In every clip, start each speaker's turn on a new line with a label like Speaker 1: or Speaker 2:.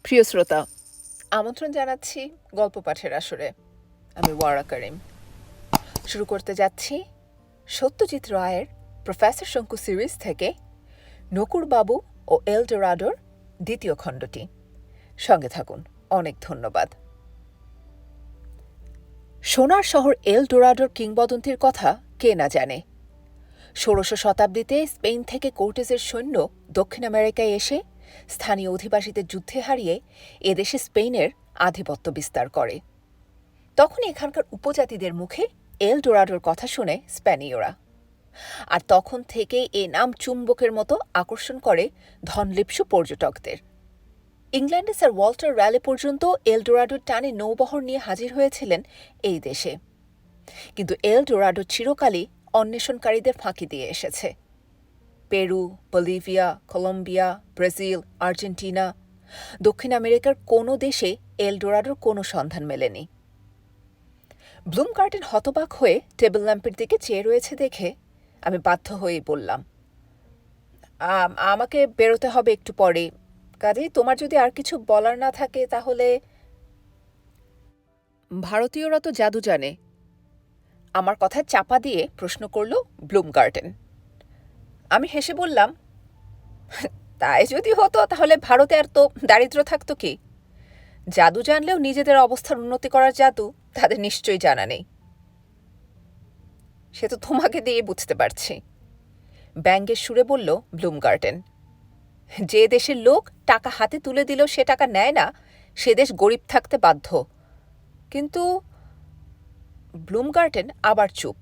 Speaker 1: প্রিয় শ্রোতা, আমন্ত্রণ জানাচ্ছি গল্প পাঠের আসরে। আমি ওয়ারা করিম। শুরু করতে যাচ্ছি সত্যজিৎ রায়ের প্রফেসর শঙ্কু সিরিজ থেকে নকুর বাবু ও এল ডোরাডোর দ্বিতীয় খণ্ডটি। সঙ্গে থাকুন। অনেক ধন্যবাদ। সোনার শহর এল ডোরাডোর কিংবদন্তির কথা কে না জানে। ১৬শ শতাব্দীতে স্পেন থেকে কোর্টেজের সৈন্য দক্ষিণ আমেরিকায় এসে স্থানীয় অধিবাসীদের যুদ্ধে হারিয়ে এদেশে স্পেনের আধিপত্য বিস্তার করে। তখন এখানকার উপজাতিদের মুখে এল ডোরাডোর কথা শুনে স্প্যানীয়রা, আর তখন থেকেই এ নাম চুম্বকের মতো আকর্ষণ করে ধনলিপ্সু পর্যটকদের। ইংল্যান্ডে স্যার ওয়াল্টার র্যালি পর্যন্ত এল ডোরাডোর টানে নৌবহর নিয়ে হাজির হয়েছিলেন এই দেশে। কিন্তু এল ডোরাডো চিরকালই অন্বেষণকারীদের ফাঁকি দিয়ে এসেছে। Peru, Bolivia, Colombia, Brazil, Argentina, দক্ষিণ আমেরিকার কোনো দেশে এল ডোরাডোর কোনো সন্ধান মেলেনি। ব্লুমগার্টেন হতবাক হয়ে টেবিল ল্যাম্পের দিকে চেয়ে রয়েছে দেখে আমি বাধ্য হয়েই বললাম, আমাকে বেরোতে হবে একটু পরে, কাজেই তোমার যদি আর কিছু বলার না থাকে তাহলে। ভারতীয়রা তো জাদু জানে, আমার কথা চাপা দিয়ে প্রশ্ন করল ব্লুমগার্টেন। আমি হেসে বললাম, তাই যদি হতো তাহলে ভারতে আর তো দারিদ্র্য থাকতো কি? জাদু জানলেও নিজেদের অবস্থার উন্নতি করার জাদু তাদের নিশ্চয়ই জানা নেই। সে তো তোমাকে দিয়ে বুঝতে পারছি, ব্যঙ্গের সুরে বলল ব্লুমগার্টেন। যে দেশের লোক টাকা হাতে তুলে দিলেও সে টাকা নেয় না, সে দেশ গরিব থাকতে বাধ্য। কিন্তু ব্লুমগার্টেন আবার চুপ,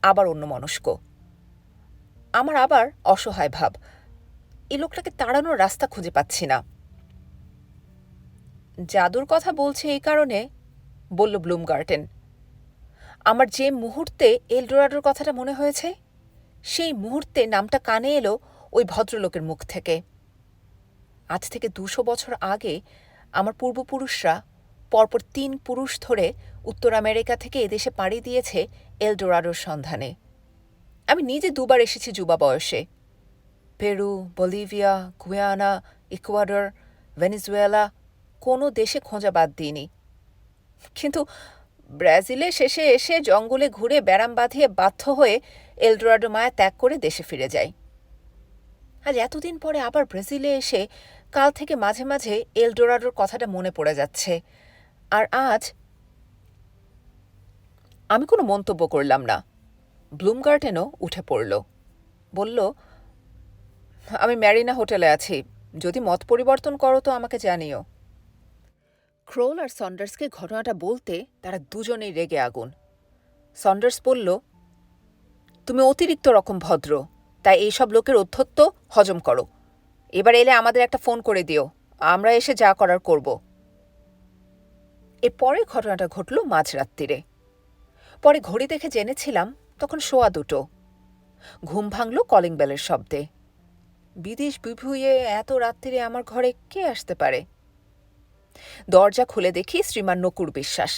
Speaker 1: আবার অন্যমনস্ক। আমার আবার অসহায় ভাব, এই লোকটাকে তাড়ানোর রাস্তা খুঁজে পাচ্ছি না। জাদুর কথা বলছে এই কারণে, বলল ব্লুমগার্টেন, আমার যে মুহূর্তে এলডোরাডোর কথাটা মনে হয়েছে সেই মুহূর্তে নামটা কানে এলো ওই ভদ্রলোকের মুখ থেকে। আজ থেকে ২০০ বছর আগে আমার পূর্বপুরুষরা পরপর ৩ পুরুষ ধরে উত্তর আমেরিকা থেকে এদেশে পাড়ি দিয়েছে এলডোরাডোর সন্ধানে। আমি নিজে ২বার এসেছি যুবা বয়সে। পেরু, বলিভিয়া, গুয়ানা, ইকুয়াডর, ভেনেজুয়েলা, কোনো দেশে খোঁজা বাদ দিইনি। কিন্তু ব্রাজিলে শেষে এসে জঙ্গলে ঘুরে ব্যারাম বাঁধিয়ে বাধ্য হয়ে এলডোরাডো মায়া ত্যাগ করে দেশে ফিরে যাই। আজ এতদিন পরে আবার ব্রাজিলে এসে কাল থেকে মাঝে মাঝে এলডোরাডোর কথাটা মনে পড়ে যাচ্ছে। আর আজ আমি কোনো মন্তব্য করলাম না। ব্লুমগার্টেনও উঠে পড়ল, বলল, আমি ম্যারিনা হোটেলে আছি, যদি মত পরিবর্তন করো তো আমাকে জানিও। ক্রোল আর সন্ডার্সকে ঘটনাটা বলতে তারা দুজনেই রেগে আগুন। সন্ডার্স বলল, তুমি অতিরিক্ত রকম ভদ্র, তাই এইসব লোকের অধ্যত্ব হজম করো। এবার এলে আমাদের একটা ফোন করে দিও, আমরা এসে যা করার করব। এরপরে ঘটনাটা ঘটল মাঝরাত্রিরে। পরে ঘড়ি দেখে জেনেছিলাম তখন 2:15। ঘুম ভাঙল কলিং বেলের শব্দে। বিদেশ বিভুঁইয়ে এত রাত্রিরে আমার ঘরে কে আসতে পারে? দরজা খুলে দেখি শ্রীমান নকুর বিশ্বাস,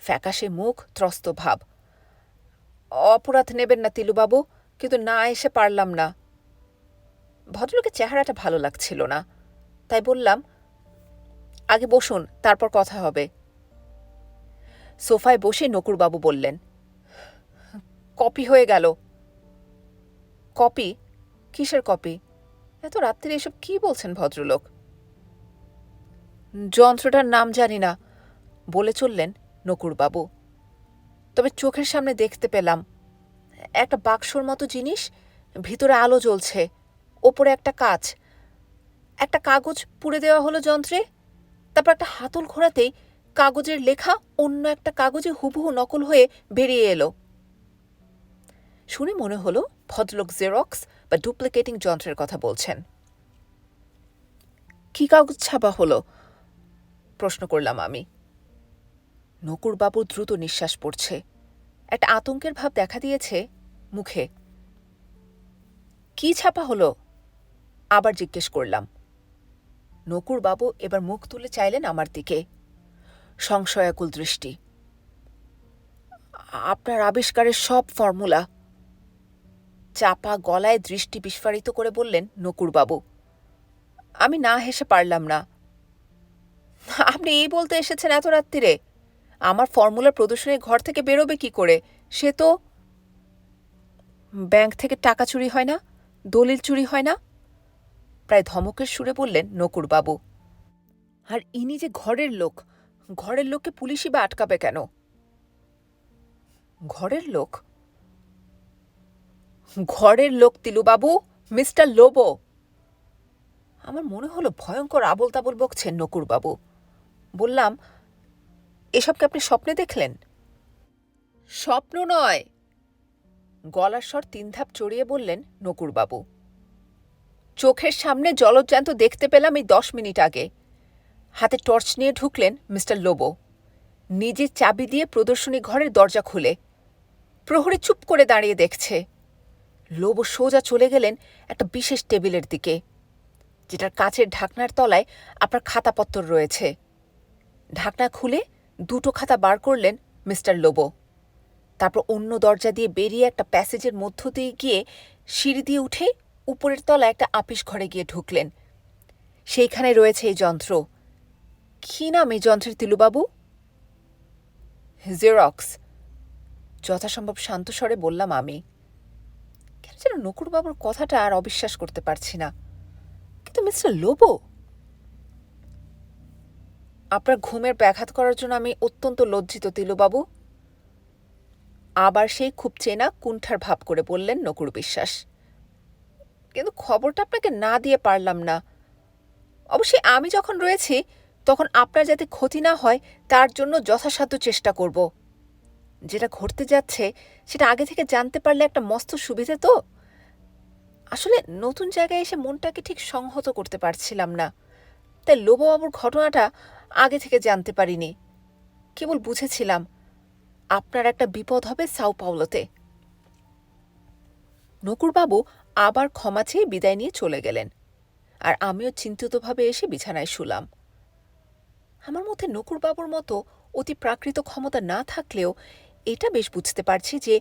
Speaker 1: ফ্যাকাশে মুখ, ত্রস্ত ভাব। অপরাধ নেবেন না তিলুবাবু, কিন্তু না এসে পারলাম না। ভদ্রলোকের চেহারাটা ভালো লাগছিল না, তাই বললাম, আগে বসুন, তারপর কথা হবে। সোফায় বসে নকুরবাবু বললেন, কপি হয়ে গেল। কপি? কিসের কপি? এত রাত্রে এসব কি বলছেন ভদ্রলোক? যন্ত্রটার নাম জানি না, বলে চললেন নকুরবাবু। তবে চোখের সামনে দেখতে পেলাম একটা বাক্সর মতো জিনিস, ভিতরে আলো জ্বলছে, ওপরে একটা কাঁচ। একটা কাগজ পুড়ে দেওয়া হলো যন্ত্রে, তারপর একটা হাতল ঘোরাতেই কাগজের লেখা অন্য একটা কাগজে হুবহু নকল হয়ে বেরিয়ে এলো। শুনে মনে হলো ভদ্রলোক জেরক্স বা ডুপ্লিকেটিং যন্ত্রের কথা বলছেন। কি কাগজ ছাপা হলো? প্রশ্ন করলাম আমি। নকুরবাবুর দ্রুত নিঃশ্বাস পড়ছে, একটা আতঙ্কের ভাব দেখা দিয়েছে মুখে। কি ছাপা হলো? আবার জিজ্ঞেস করলাম। নকুরবাবু এবার মুখ তুলে চাইলেন আমার দিকে, সংশয়াকুল দৃষ্টি। আপনার আবিষ্কারের সব ফর্মুলা। চাপা গলায় দৃষ্টি বিস্ফারিত করে বললেন নকুরবাবু। আমি না হেসে পারলাম না। আপনি এই বলতে এসেছেন এত রাত্রিরে? আমার ফর্মুলা প্রদর্শনীর ঘর থেকে বেরোবে কি করে? সে তো ব্যাংক থেকে টাকা চুরি হয় না, দলিল চুরি হয় না? প্রায় ধমকের সুরে বললেন নকুরবাবু। আর ইনি যে ঘরের লোক, ঘরের লোককে পুলিশই বা আটকাবে কেন? ঘরের লোক? ঘরের লোক তিলুবাবু, মিস্টার লোবো। আমার মনে হলো ভয়ঙ্কর আবোল তাবোল বকছেন নকুরবাবু। বললাম, এসবকে আপনি স্বপ্নে দেখলেন? স্বপ্ন নয়, গলার স্বর 3 ধাপ চড়িয়ে বললেন নকুরবাবু। চোখের সামনে জলজ্যান্ত দেখতে পেলাম এই 10 মিনিট আগে। হাতে টর্চ নিয়ে ঢুকলেন মিস্টার লোবো, নিজের চাবি দিয়ে প্রদর্শনী ঘরের দরজা খুলে। প্রহরী চুপ করে দাঁড়িয়ে দেখছে। লোবো সোজা চলে গেলেন একটা বিশেষ টেবিলের দিকে, যেটার কাচের ঢাকনার তলায় আপনার খাতাপত্তর রয়েছে। ঢাকনা খুলে 2টো খাতা বার করলেন মিস্টার লোবো। তারপর অন্য দরজা দিয়ে বেরিয়ে একটা প্যাসেজের মধ্য দিয়ে গিয়ে সিঁড়ি দিয়ে উঠে উপরের তলায় একটা আপিস ঘরে গিয়ে ঢুকলেন। সেইখানে রয়েছে এই যন্ত্র। কি নাম এই যন্ত্রের তিলুবাবু? জেরক্স, যথাসম্ভব শান্ত স্বরে বললাম আমি। কেন যেন নকুরবাবুর কথাটা আর অবিশ্বাস করতে পারছি না। কিন্তু মিস্টার লোবো, আপনার ঘুমের ব্যাঘাত করার জন্য আমি অত্যন্ত লজ্জিত তিলুবাবু। আবার সেই খুব চেনা কুণ্ঠার ভাব করে বললেন নকুর বিশ্বাস। কিন্তু খবরটা আপনাকে না দিয়ে পারলাম না। অবশ্যই আমি যখন রয়েছি তখন আপনার যাতে ক্ষতি না হয় তার জন্য যথাসাধ্য চেষ্টা করব। যেটা ঘটতে যাচ্ছে সেটা আগে থেকে জানতে পারলে একটা মস্ত সুবিধে তো। আসলে নতুন জায়গায় এসে মনটাকে ঠিক সংহত করতে পারছিলাম না, তাই লোববাবুর ঘটনাটা আগে থেকে জানতে পারিনি। কেবল বুঝেছিলাম আপনার একটা বিপদ হবে সাও পাওলোতে। নকুরবাবু আবার ক্ষমা চেয়ে বিদায় নিয়ে চলে গেলেন, আর আমিও চিন্তিতভাবে এসে বিছানায় শুলাম। আমার মধ্যে নকুরবাবুর মতো অতি প্রাকৃত ক্ষমতা না থাকলেও এটা বেশ বুঝতে পারছি যে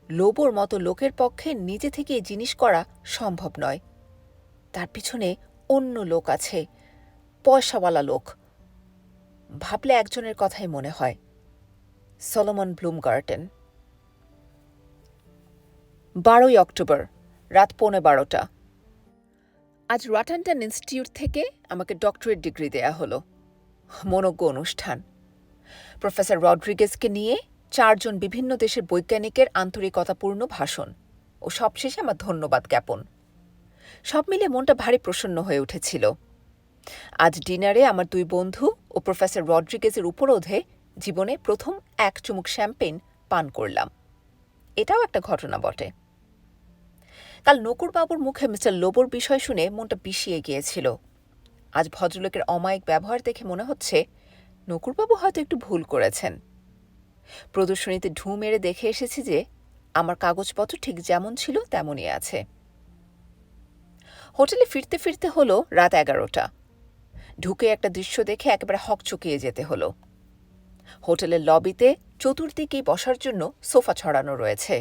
Speaker 1: লোবোর মতো লোকের পক্ষে নিজে থেকে এই জিনিস করা সম্ভব নয়। তার পিছনে অন্য লোক আছে, পয়সাওয়ালা লোক। ভাবলে একজনের কথাই মনে হয়, সলোমন ব্লুমগার্টেন। 12ই অক্টোবর, রাত 12:15। আজ রাটানটন ইনস্টিটিউট থেকে আমাকে ডক্টরেট ডিগ্রি দেয়া হলো। মনোজ্ঞ অনুষ্ঠান। প্রফেসর রড্রিগেজকে নিয়ে 4 জন বিভিন্ন দেশের বৈজ্ঞানিকের আন্তরিকতাপূর্ণ ভাষণ ও সবশেষে আমার ধন্যবাদ জ্ঞাপন। সব মিলে মনটা ভারী প্রসন্ন হয়ে উঠেছিল। আজ ডিনারে আমার 2 বন্ধু ও প্রফেসর রড্রিগেজের উপরোধে জীবনে প্রথম 1 চুমুক শ্যাম্পেন পান করলাম। এটাও একটা ঘটনা বটে। কাল নকুরবাবুর মুখে মিস্টার লোবোর বিষয় শুনে মনটা বিষিয়ে গিয়েছিল। আজ ভদ্রলোকের অমায়িক ব্যবহার দেখে মনে হচ্ছে নকুরবাবু হয়তো একটু ভুল করেছেন। প্রদর্শনীতে ঢু মেরে দেখে এসেছি যে আমার কাগজপত্র ঠিক যেমন ছিল তেমনই আছে। হোটেলে ফিরতে ফিরতে হলো রাত 11টা। ঢুকে একটা দৃশ্য দেখে একেবারে হকচকিয়ে যেতে হলো। হোটেলের লবিতে চতুর্দিকেই বসার জন্য সোফা ছড়ানো রয়েছে।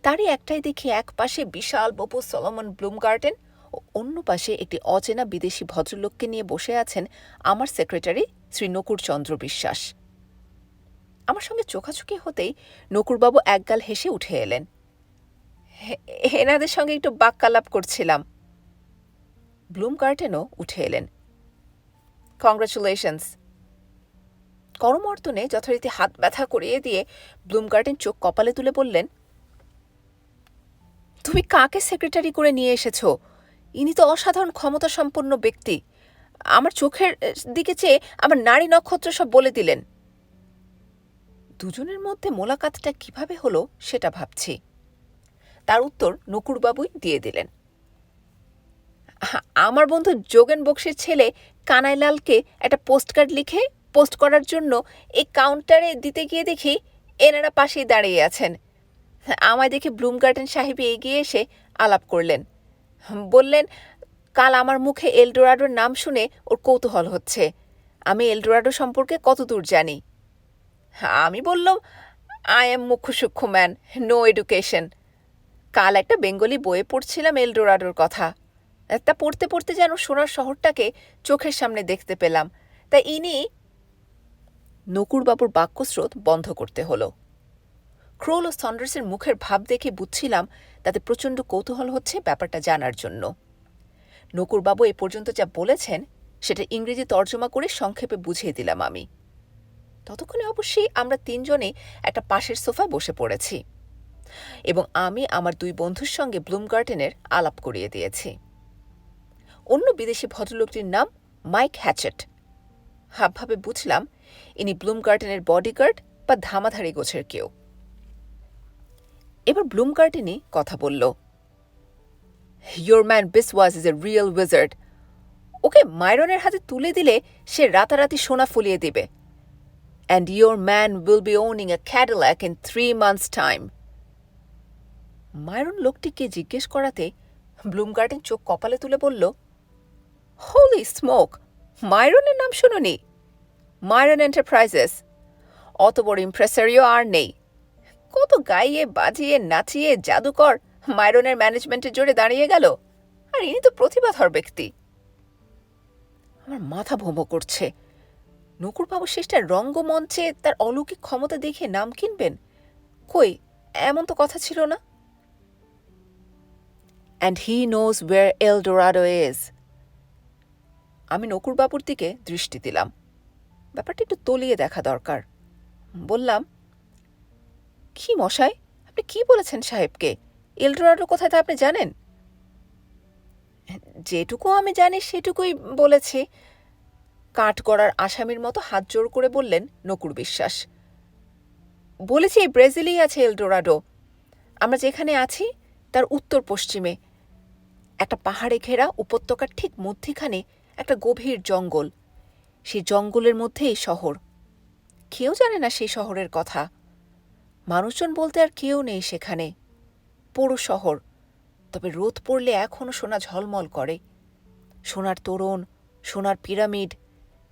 Speaker 1: তারই একটাই দেখি এক পাশে বিশাল বপু সলোমন ব্লুমগার্টেন ও অন্য পাশে একটি অচেনা বিদেশি ভদ্রলোককে নিয়ে বসে আছেন আমার সেক্রেটারি শ্রী নকুরচন্দ্র বিশ্বাস। আমার সঙ্গে চোখাচোখি হতেই নকুরবাবু একগাল হেসে উঠে এলেন। এনাদের সঙ্গে একটু বাক্যালাপ করছিলাম। ব্লুমগার্টেনও উঠে এলেন। কংগ্রাচুলেশনস। করমর্দনে যথারীতি হাত ব্যথা করিয়ে দিয়ে ব্লুমগার্টেন চোখ কপালে তুলে বললেন, তুমি কাকে সেক্রেটারি করে নিয়ে এসেছ? ইনি তো অসাধারণ ক্ষমতাসম্পন্ন ব্যক্তি। আমার চোখের দিকে চেয়ে আমার নারী নক্ষত্র সব বলে দিলেন। দুজনের মধ্যে মোলাকাতটা কিভাবে হলো সেটা ভাবছি। তার উত্তর নকুরবাবুই দিয়ে দিলেন। আমার বন্ধু যোগেন বক্সির ছেলে কানাইলালকে একটা পোস্টকার্ড লিখে পোস্ট করার জন্য এই কাউন্টারে দিতে গিয়ে দেখি এনারা পাশেই দাঁড়িয়ে আছেন। আমায় দেখে ব্লুমগার্টেন সাহেবী এগিয়ে এসে আলাপ করলেন। বললেন, কাল আমার মুখে এলডোরাডোর নাম শুনে ওর কৌতূহল হচ্ছে, আমি এলডোরাডো সম্পর্কে কতদূর জানি। আমি বললাম, আই এম মুখ্য সূক্ষ্ম ম্যান, নো এডুকেশন। কাল একটা বেঙ্গলি বইয়ে পড়ছিলাম এলডোরাডোর কথা। তা পড়তে পড়তে যেন সোনার শহরটাকে চোখের সামনে দেখতে পেলাম। তাই ইনি। নকুরবাবুর বাক্যস্রোত বন্ধ করতে হলো। ক্রোল ও সন্ডার্সের মুখের ভাব দেখে বুঝছিলাম তাতে প্রচণ্ড কৌতূহল হচ্ছে ব্যাপারটা জানার জন্য। নকুরবাবু এ পর্যন্ত যা বলেছেন সেটা ইংরেজি তর্জমা করে সংক্ষেপে বুঝিয়ে দিলাম আমি। ততক্ষণে অবশ্যই আমরা তিনজনে একটা পাশের সোফায় বসে পড়েছি এবং আমি আমার দুই বন্ধুর সঙ্গে ব্লুম গার্ডেনের আলাপ করিয়ে দিয়েছি। অন্য বিদেশি ভদ্রলোকটির নাম মাইক হ্যাচেট। হাবভাবে বুঝলাম ইনি ব্লুম গার্ডেনের বডিগার্ড বা ধামাধারী গোছের কেউ। এবার ব্লুম গার্ডেনই কথা বলল। Your man Biswas is a real wizard. Okay মাইরনের হাতে তুলে দিলে সে রাতারাতি সোনা ফুলিয়ে দিবে। And your man will be owning a Cadillac in 3 months' time. মাইরন লোকটিকে জিজ্ঞেস করাতে ব্লুম গার্ডেন চোখ কপালে তুলে বলল, হোলি স্মোক, মাইরনের নাম শুনুনি? মাইরন এন্টারপ্রাইজেস। অত বড় ইমপ্রেসারিও আর নেই। কত গাইয়ে বাজিয়ে নাচিয়ে জাদুকর মাইরনের ম্যানেজমেন্টের জোরে দাঁড়িয়ে গেল, আর ইনি তো প্রতিভাধর ব্যক্তি। আমার মাথা ভোমো করছে। নকুরবাবু শেষটা রঙ্গমঞ্চে তার অলৌকিক ক্ষমতা দেখে নাম কিনবেন? কই, এমন তো কথা ছিল না। And he knows where El Dorado is. আমি নকুরবাবুর দিকে দৃষ্টি দিলাম। ব্যাপারটা একটু তলিয়ে দেখা দরকার। বললাম, কি মশাই, আপনি কি বলেছেন সাহেবকে? এল ডোরাডো কোথায় তা আপনি জানেন? যেটুকু আমি জানি সেটুকুই বলেছি, কাঠগড়ার আসামির মতো হাত জোড় করে বললেন নকুর বিশ্বাস। বলেছি এই ব্রাজিলেই আছে এলডোরাডো। আমরা যেখানে আছি তার উত্তর পশ্চিমে একটা পাহাড়ে ঘেরা উপত্যকার ঠিক মধ্যিখানে একটা গভীর জঙ্গল। সেই জঙ্গলের মধ্যেই শহর। কেউ জানে না সেই শহরের কথা। মানুষজন বলতে আর কেউ নেই সেখানে। পুরো শহর, তবে রোদ পড়লে এখনও সোনা ঝলমল করে। সোনার তোরণ, সোনার পিরামিড,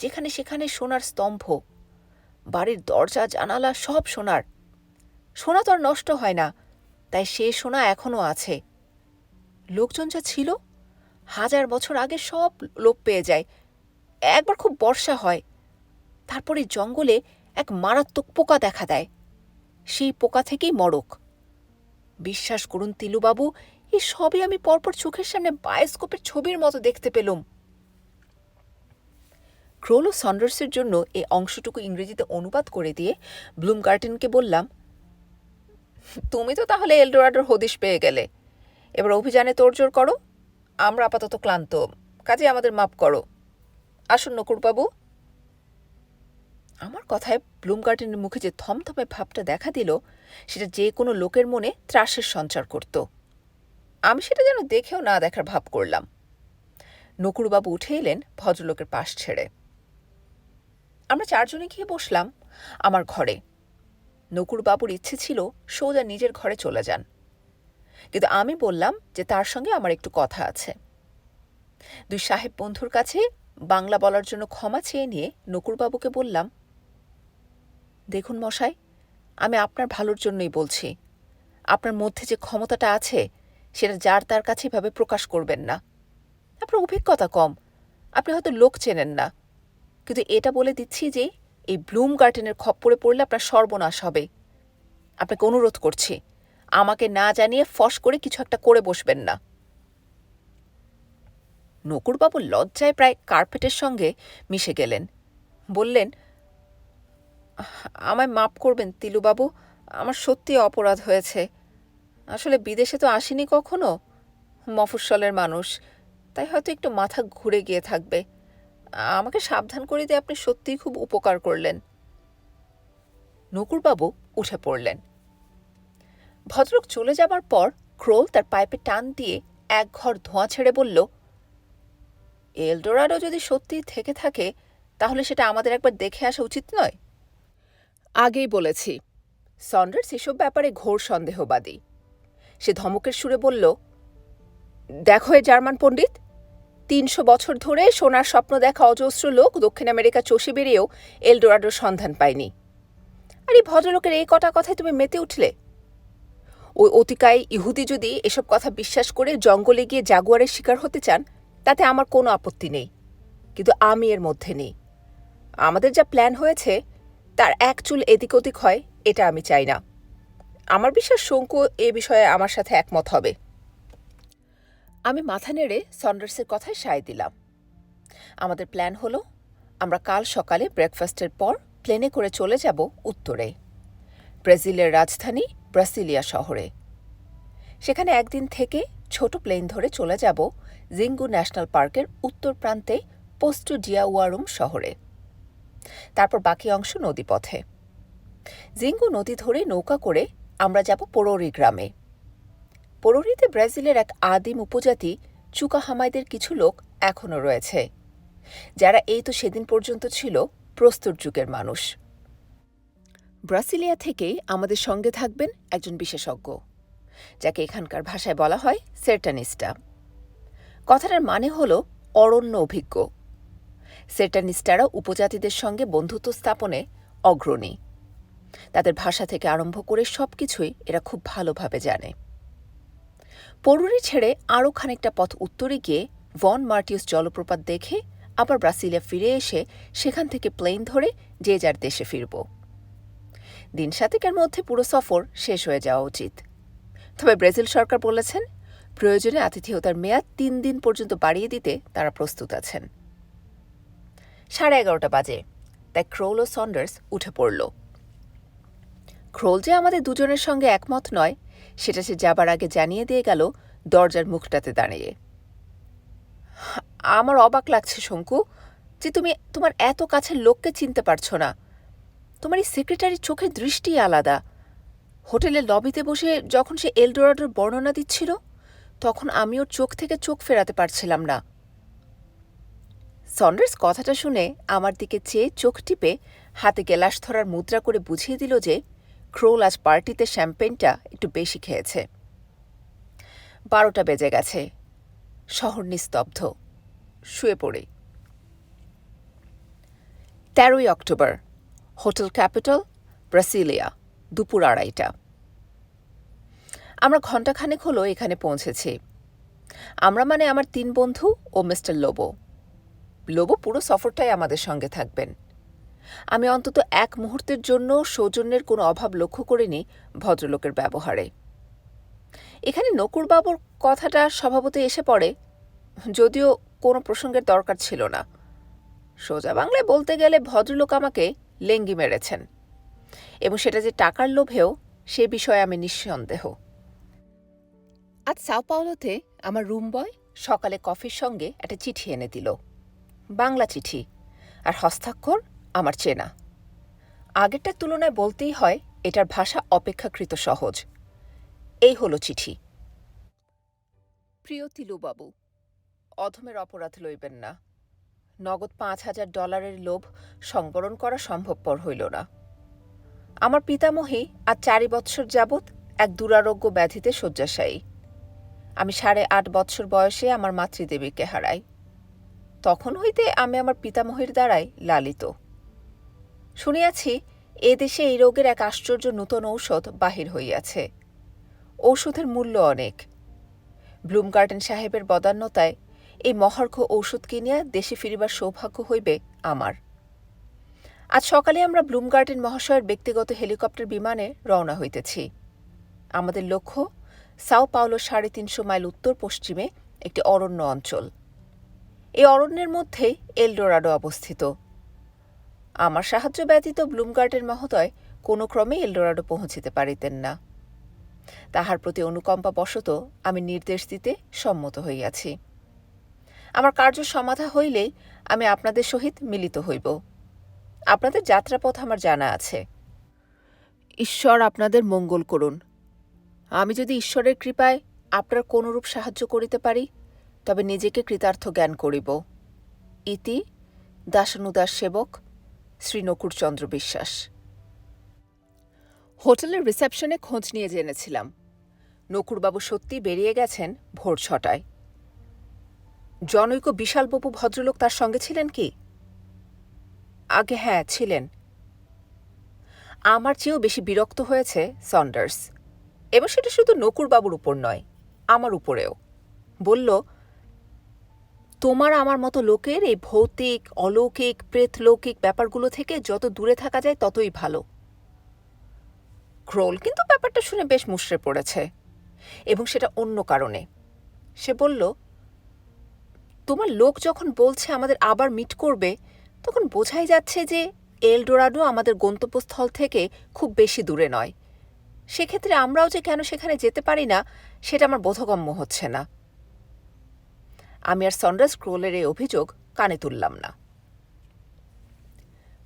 Speaker 1: যেখানে সেখানে সোনার স্তম্ভ, বাড়ির দরজা জানালা সব সোনার। সোনা তো আর নষ্ট হয় না, তাই সে সোনা এখনও আছে। লোকজন যা ছিল 1000 বছর আগে সব লোপ পেয়ে যায়। একবার খুব বর্ষা হয়, তারপরে জঙ্গলে এক মারাত্মক পোকা দেখা দেয়। সেই পোকা থেকেই মড়ক। বিশ্বাস করুন তিলুবাবু, এই সবই আমি পরপর চোখের সামনে বায়োস্কোপের ছবির মতো দেখতে পেলুম। ক্রোল ও সন্ডার্সের জন্য এই অংশটুকু ইংরেজিতে অনুবাদ করে দিয়ে ব্লুম গার্ডেনকে বললাম, তুমি তো তাহলে এলডোরাডোর হদিশ পেয়ে গেলে। এবার অভিযানে তোড়জোড় করো। আমরা আপাতত ক্লান্ত, কাজে আমাদের মাপ করো। আসুন নকুরবাবু। আমার কথায় ব্লুম গার্ডেনের মুখে যে থমথমে ভাবটা দেখা দিল, সেটা যে কোনো লোকের মনে ত্রাসের সঞ্চার করত। আমি সেটা যেন দেখেও না দেখার ভাব করলাম। নকুরবাবু উঠে এলেন ভদ্রলোকের পাশ ছেড়ে। আমরা চারজনে গিয়ে বসলাম আমার ঘরে। নকুরবাবুর ইচ্ছে ছিল সোজা নিজের ঘরে চলে যান, কিন্তু আমি বললাম যে তার সঙ্গে আমার একটু কথা আছে। দুই সাহেব বন্ধুর কাছে বাংলা বলার জন্য ক্ষমা চেয়ে নিয়ে নকুরবাবুকে বললাম, দেখুন মশাই, আমি আপনার ভালোর জন্যই বলছি। আপনার মধ্যে যে ক্ষমতাটা আছে সেটা যার তার কাছে এভাবে প্রকাশ করবেন না। আপনার অভিজ্ঞতা কম, আপনি হয়তো লোক চেনেন না, কিন্তু এটা বলে দিচ্ছি যে এই ব্লুম গার্ডেনের খপ্পরে পড়লে আপনার সর্বনাশ হবে। আপনাকে অনুরোধ করছি, আমাকে না জানিয়ে ফস করে কিছু একটা করে বসবেন না। নকুরবাবু লজ্জায় প্রায় কার্পেটের সঙ্গে মিশে গেলেন। বললেন, আমায় মাপ করবেন তিলুবাবু, আমার সত্যি অপরাধ হয়েছে। আসলে বিদেশে তো আসিনি কখনো, মফস্বলের মানুষ, তাই হয়তো একটু মাথা ঘুরে গিয়ে থাকবে। আমাকে সাবধান করে দিয়ে আপনি সত্যিই খুব উপকার করলেন। নকুরবাবু উঠে পড়লেন। ভদ্রলোক চলে যাবার পর ক্রোল তার পাইপে টান দিয়ে এক ঘর ধোঁয়া ছেড়ে বলল, এলডোরাডো যদি সত্যিই থেকে থাকে তাহলে সেটা আমাদের একবার দেখে আসা উচিত নয়? আগেই বলেছি, সন্ডার্স এসব ব্যাপারে ঘোর সন্দেহবাদী। সে ধমকের সুরে বলল, দেখো এ জার্মান পণ্ডিত, 300 বছর ধরে সোনার স্বপ্ন দেখা অজস্র লোক দক্ষিণ আমেরিকা চষে বেরিয়েও এলডোরাডোর সন্ধান পায়নি, আর এই ভদ্রলোকের এই কটা কথায় তুমি মেতে উঠলে। ওই অতিকায় ইহুদি যদি এসব কথা বিশ্বাস করে জঙ্গলে গিয়ে জাগুয়ারের শিকার হতে চান তাতে আমার কোনো আপত্তি নেই, কিন্তু আমি এর মধ্যে নেই। আমাদের যা প্ল্যান হয়েছে তার এক চুল এদিক ওদিক হয় এটা আমি চাই না। আমার বিশ্বাস শঙ্কু এ বিষয়ে আমার সাথে একমত হবে। আমি মাথা নেড়ে সন্ডার্সের কথায় সায় দিলাম। আমাদের প্ল্যান হলো আমরা কাল সকালে ব্রেকফাস্টের পর প্লেনে করে চলে যাব উত্তরে, ব্রাজিলের রাজধানী ব্রাসিলিয়া শহরে। সেখানে একদিন থেকে ছোট প্লেন ধরে চলে যাব জিঙ্গু ন্যাশনাল পার্কের উত্তর প্রান্তে পোস্টু ডিয়াওয়ারুম শহরে। তারপর বাকি অংশ নদীপথে। জিঙ্গু নদী ধরে নৌকা করে আমরা যাব পোরোরি গ্রামে। পোরোরিতে ব্রাজিলের এক আদিম উপজাতি চুকাহামাইদের কিছু লোক এখনও রয়েছে, যারা এই তো সেদিন পর্যন্ত ছিল প্রস্তর যুগের মানুষ। ব্রাসিলিয়া থেকে আমাদের সঙ্গে থাকবেন একজন বিশেষজ্ঞ, যাকে এখানকার ভাষায় বলা হয় সেরটানিস্টা। কথাটার মানে হল অরণ্য অভিজ্ঞ। সেরটানিস্টারা উপজাতিদের সঙ্গে বন্ধুত্ব স্থাপনে অগ্রণী। তাদের ভাষা থেকে আরম্ভ করে সবকিছুই এরা খুব ভালোভাবে জানে। পোরোরি ছেড়ে আরও খানিকটা পথ উত্তরে গিয়ে ভন মার্টিউস জলপ্রপাত দেখে আবার ব্রাসিলিয়া ফিরে এসে সেখান থেকে প্লেন ধরে যে যার দেশে ফিরব। দিন 7 মধ্যে পুরো সফর শেষ হয়ে যাওয়া উচিত। তবে ব্রাজিল সরকার বলেছেন প্রয়োজনে আতিথেয়তার মেয়াদ 3 দিন পর্যন্ত বাড়িয়ে দিতে তারা প্রস্তুত আছেন। 11:30 বাজে, তাই ক্রোল ও সন্ডার্স উঠে পড়ল। ক্রোল যে আমাদের দুজনের সঙ্গে একমত নয় সেটা সে যাবার আগে জানিয়ে দিয়ে গেল দরজার মুখটাতে দাঁড়িয়ে। আমার অবাক লাগছে শঙ্কু, যে তুমি তোমার এত কাছের লোককে চিনতে পারছো না। তোমার এই সেক্রেটারির চোখের দৃষ্টি আলাদা। হোটেলের লবিতে বসে যখন সে এলডোরাডোর বর্ণনা দিচ্ছিল, তখন আমি ওর চোখ থেকে চোখ ফেরাতে পারছিলাম না। সন্ডার্স কথাটা শুনে আমার দিকে চেয়ে চোখ টিপে হাতে গেলাস ধরার মুদ্রা করে বুঝিয়ে দিল যে ক্রোল আজ পার্টিতে শ্যাম্পেনটা একটু বেশি খেয়েছে। 12টা বেজে গেছে। শহর নিস্তব্ধ। শুয়ে পড়ে। 13ই অক্টোবর, হোটেল ক্যাপিটাল, ব্রাসিলিয়া, দুপুর 2:30। আমরা ঘণ্টাখানেক হলো এখানে পৌঁছেছি। আমরা মানে আমার 3 বন্ধু ও মিস্টার লোবো। লোবো পুরো সফরটাই আমাদের সঙ্গে থাকবেন। আমি অন্তত এক মুহূর্তের জন্য সৌজন্যের কোনো অভাব লক্ষ্য করিনি ভদ্রলোকের ব্যবহারে। এখানে নকুরবাবুর কথাটা স্বভাবতই এসে পড়ে, যদিও কোনো প্রসঙ্গের দরকার ছিল না। সোজা বাংলায় বলতে গেলে ভদ্রলোক আমাকে লেঙ্গি মেরেছেন, এবং সেটা যে টাকার লোভেও সে বিষয়ে আমি নিঃসন্দেহ। আজ সাও পাওলোতে আমার রুম বয় সকালে কফির সঙ্গে একটা চিঠি এনে দিল। বাংলা চিঠি, আর হস্তাক্ষর আমার চেনা। আগেরটার তুলনায় বলতেই হয় এটার ভাষা অপেক্ষাকৃত সহজ। এই হলো চিঠি। প্রিয় তিলুবাবু, অধমের অপরাধ লইবেন না। নগদ $5,000 লোভ সংবরণ করা সম্ভবপর হইল না। আমার পিতামহী আজ 4 বৎসর যাবৎ এক দুরারোগ্য ব্যাধিতে শয্যাশায়ী। আমি 8.5 বৎসর বয়সে আমার মাতৃদেবীকে হারাই। তখন হইতে আমি আমার পিতামহীর দ্বারাই লালিত। শুনিয়াছি এ দেশে এই রোগের এক আশ্চর্য নূতন ঔষধ বাহির হইয়াছে। ঔষধের মূল্য অনেক। ব্লুমগার্টেন সাহেবের বদান্যতায় এই মহার্ঘ ঔষধ কিনিয়া দেশে ফিরিবার সৌভাগ্য হইবে আমার। আজ সকালে আমরা ব্লুমগার্টেন মহাশয়ের ব্যক্তিগত হেলিকপ্টার বিমানে রওনা হইতেছি। আমাদের লক্ষ্য সাও পাওলো 350 মাইল উত্তর পশ্চিমে একটি অরণ্য অঞ্চল। এই অরণ্যের মধ্যে এলডোরাডো অবস্থিত। আমার সাহায্য ব্যতীত ব্লুমগার্টেন মহোদয় কোনো ক্রমে এলডোরাডো পৌঁছিতে পারিতেন না। তাহার প্রতি অনুকম্পা বশত আমি নির্দেশ দিতে সম্মত হইয়াছি। আমার কার্য সমাধা হইলেই আমি আপনাদের সহিত মিলিত হইব। আপনাদের যাত্রাপথ আমার জানা আছে। ঈশ্বর আপনাদের মঙ্গল করুন। আমি যদি ঈশ্বরের কৃপায় আপনার কোনরূপ সাহায্য করিতে পারি, তবে নিজেকে কৃতার্থ জ্ঞান করিব। ইতি দাসানুদাস সেবক শ্রী নকুরচন্দ্র বিশ্বাস। হোটেলের রিসেপশনে খোঁজ নিয়ে জেনেছিলাম নকুরবাবু সত্যি বেরিয়ে গেছেন ভোর 6টায়। জনৈক বিশালবাবু ভদ্রলোক তার সঙ্গে ছিলেন কি? আগে হ্যাঁ, ছিলেন। আমার চেয়েও বেশি বিরক্ত হয়েছে সন্ডার্স, এবং সেটা শুধু নকুরবাবুর উপর নয়, আমার উপরেও। বলল, তোমার আমার মতো লোকের এই ভৌতিক, অলৌকিক, প্রেতলৌকিক ব্যাপারগুলো থেকে যত দূরে থাকা যায় ততই ভালো। ক্রোল কিন্তু ব্যাপারটা শুনে বেশ মুষড়ে পড়েছে, এবং সেটা অন্য কারণে। সে বলল, তোমার লোক যখন বলছে আমাদের আবার মিট করবে, তখন বোঝাই যাচ্ছে যে এলডোরাডো আমাদের গন্তব্যস্থল থেকে খুব বেশি দূরে নয়। সেক্ষেত্রে আমরাও যে কেন সেখানে যেতে পারি না সেটা আমার বোধগম্য হচ্ছে না। আমি আর সন্ডার্স ক্রোলের এই অভিযোগ কানে তুললাম না।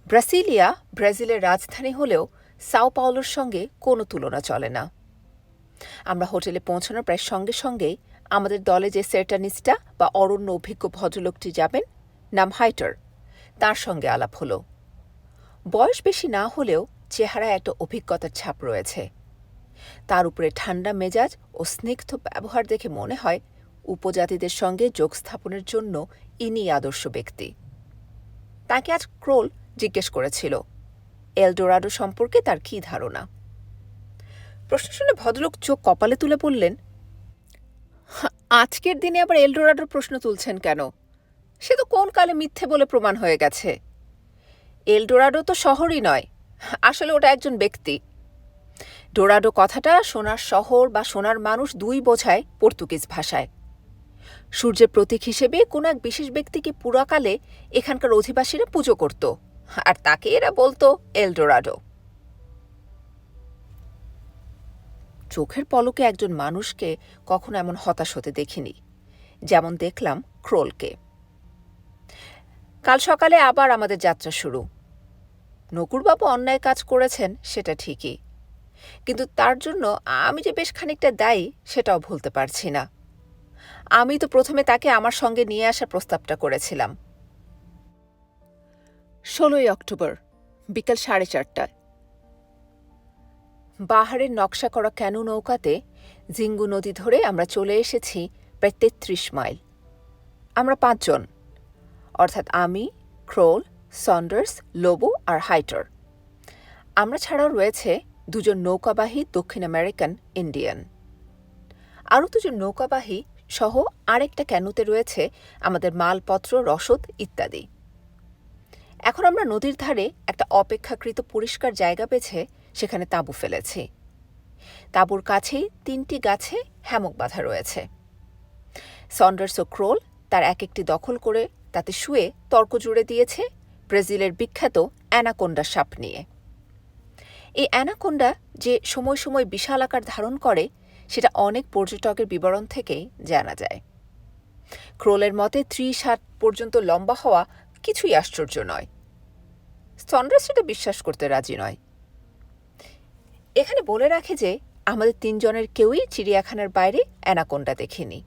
Speaker 1: ব্রাসিলিয়া ব্রাজিলের রাজধানী হলেও সাও পাওলোর সঙ্গে কোনো তুলনা চলে না। আমরা হোটেলে পৌঁছানোর প্রায় সঙ্গে সঙ্গেই আমাদের দলে যে সেরটানিস্টা বা অরণ্য অভিজ্ঞ ভদ্রলোকটি যাবেন, নাম হাইটার, তার সঙ্গে আলাপ হলো। বয়স বেশি না হলেও চেহারায় একটা অভিজ্ঞতার ছাপ রয়েছে। তার উপরে ঠান্ডা মেজাজ ও স্নিগ্ধ ব্যবহার দেখে মনে হয় উপজাতিদের সঙ্গে যোগ স্থাপনের জন্য ইনি আদর্শ ব্যক্তি। তাকে আজ ক্রোল জিজ্ঞেস করেছিল এলডোরাডো সম্পর্কে তার কী ধারণা। প্রশ্ন শুনে ভদ্রলোক চোখ কপালে তুলে বললেন, আজকের দিনে আবার এলডোরাডোর প্রশ্ন তুলছেন কেন? সে তো কোন কালে মিথ্যে বলে প্রমাণ হয়ে গেছে। এলডোরাডো তো শহরই নয়, আসলে ওটা একজন ব্যক্তি। ডোরাডো কথাটা সোনার শহর বা সোনার মানুষ দুই বোঝায় পর্তুগিজ ভাষায়। সূর্যের প্রতীক হিসেবে কোনো এক বিশেষ ব্যক্তিকে পুরাকালে এখানকার অধিবাসীরা পুজো করত, আর তাকে এরা বলতো এলডোরাডো। চোখের পলকে একজন মানুষকে কখনো এমন হতাশ হতে দেখিনি, যেমন দেখলাম ক্রোলকে। কাল সকালে আবার আমাদের যাত্রা শুরু। নকুরবাবু অন্যায় কাজ করেছেন সেটা ঠিকই, কিন্তু তার জন্য আমি যে বেশ খানিকটা দায়ী সেটাও ভুলতে পারছি না। আমি তো প্রথমে তাকে আমার সঙ্গে নিয়ে আসার প্রস্তাবটা করেছিলাম। 16ই অক্টোবর বিকাল 4:30টায় বাহারের নকশা করা ক্যানু নৌকাতে জিঙ্গু নদী ধরে আমরা চলে এসেছি প্রায় 33 মাইল। আমরা 5 জন, অর্থাৎ আমি, ক্রোল, সন্ডার্স, লোবো আর হাইটার। আমরা ছাড়াও রয়েছে 2 জন নৌকাবাহী দক্ষিণ আমেরিকান ইন্ডিয়ান। আরও 2 জন নৌকাবাহী সহ আরেকটা ক্যানুতে রয়েছে আমাদের মালপত্র, রসদ ইত্যাদি। এখন আমরা নদীর ধারে একটা অপেক্ষাকৃত পরিষ্কার জায়গা বেছে সেখানে তাঁবু ফেলেছি। তাঁবুর কাছেই 3টি গাছে হ্যামক বাঁধা রয়েছে। সন্ডার্স ও ক্রোল তার এক একটি দখল করে তাতে শুয়ে তর্ক জুড়ে দিয়েছে ব্রাজিলের বিখ্যাত অ্যানাকোন্ডা সাপ নিয়ে। এই অ্যানাকোন্ডা যে সময় সময় বিশাল আকার ধারণ করে সেটা অনেক পর্যটকের বিবরণ থেকেই জানা যায়। ক্রোলের মতে 30 হাত পর্যন্ত লম্বা হওয়া কিছুই আশ্চর্য নয়। সন্ডার্স সেটা বিশ্বাস করতে রাজি নয়। এখানে বলে রাখে যে আমাদের 3 জনের কেউই চিড়িয়াখানার বাইরে অ্যানাকোন্ডা দেখেনি।